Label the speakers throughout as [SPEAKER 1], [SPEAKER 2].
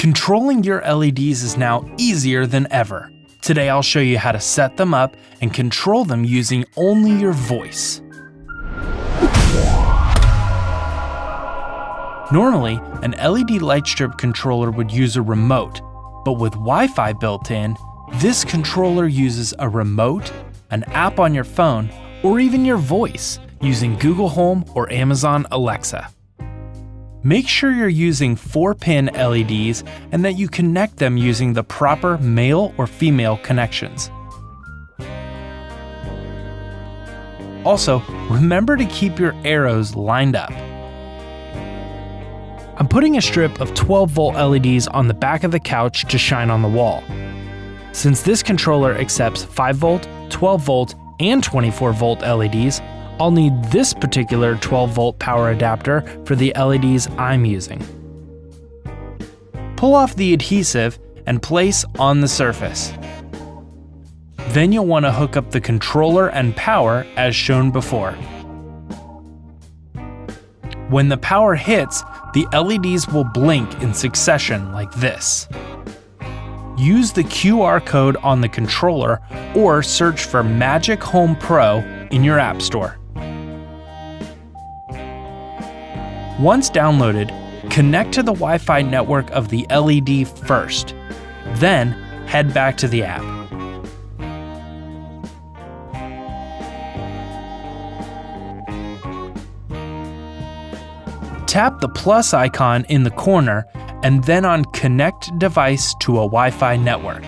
[SPEAKER 1] Controlling your LEDs is now easier than ever. Today I'll show you how to set them up and control them using only your voice. Normally, an LED light strip controller would use a remote, but with Wi-Fi built in, this controller uses a remote, an app on your phone, or even your voice using Google Home or Amazon Alexa. Make sure you're using 4-pin LEDs and that you connect them using the proper male or female connections. Also, remember to keep your arrows lined up. I'm putting a strip of 12-volt LEDs on the back of the couch to shine on the wall. Since this controller accepts 5-volt, 12-volt, and 24-volt LEDs, I'll need this particular 12-volt power adapter for the LEDs I'm using. Pull off the adhesive and place on the surface. Then you'll want to hook up the controller and power as shown before. When the power hits, the LEDs will blink in succession like this. Use the QR code on the controller or search for Magic Home Pro in your app store. Once downloaded, connect to the Wi-Fi network of the LED first, then head back to the app. Tap the plus icon in the corner and then on Connect Device to a Wi-Fi network.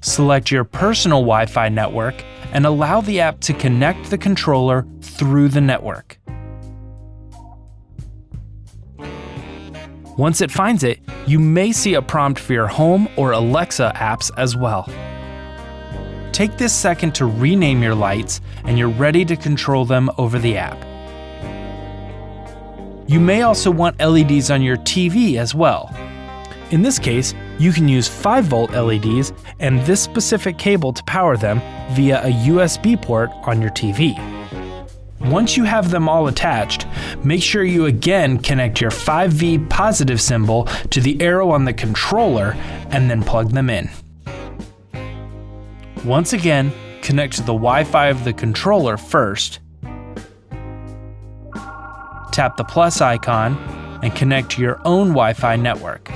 [SPEAKER 1] Select your personal Wi-Fi network and allow the app to connect the controller through the network. Once it finds it, you may see a prompt for your Home or Alexa apps as well. Take this second to rename your lights and you're ready to control them over the app. You may also want LEDs on your TV as well. In this case, you can use 5-volt LEDs and this specific cable to power them via a USB port on your TV. Once you have them all attached, make sure you again connect your 5V positive symbol to the arrow on the controller and then plug them in. Once again, connect to the Wi-Fi of the controller first. Tap the plus icon and connect to your own Wi-Fi network.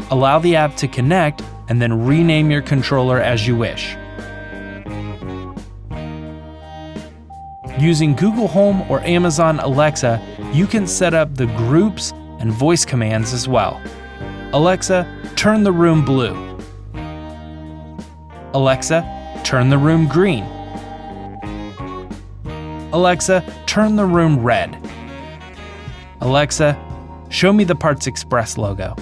[SPEAKER 1] Allow the app to connect and then rename your controller as you wish. Using Google Home or Amazon Alexa, you can set up the groups and voice commands as well. Alexa, turn the room blue. Alexa, turn the room green. Alexa, turn the room red. Alexa, show me the Parts Express logo.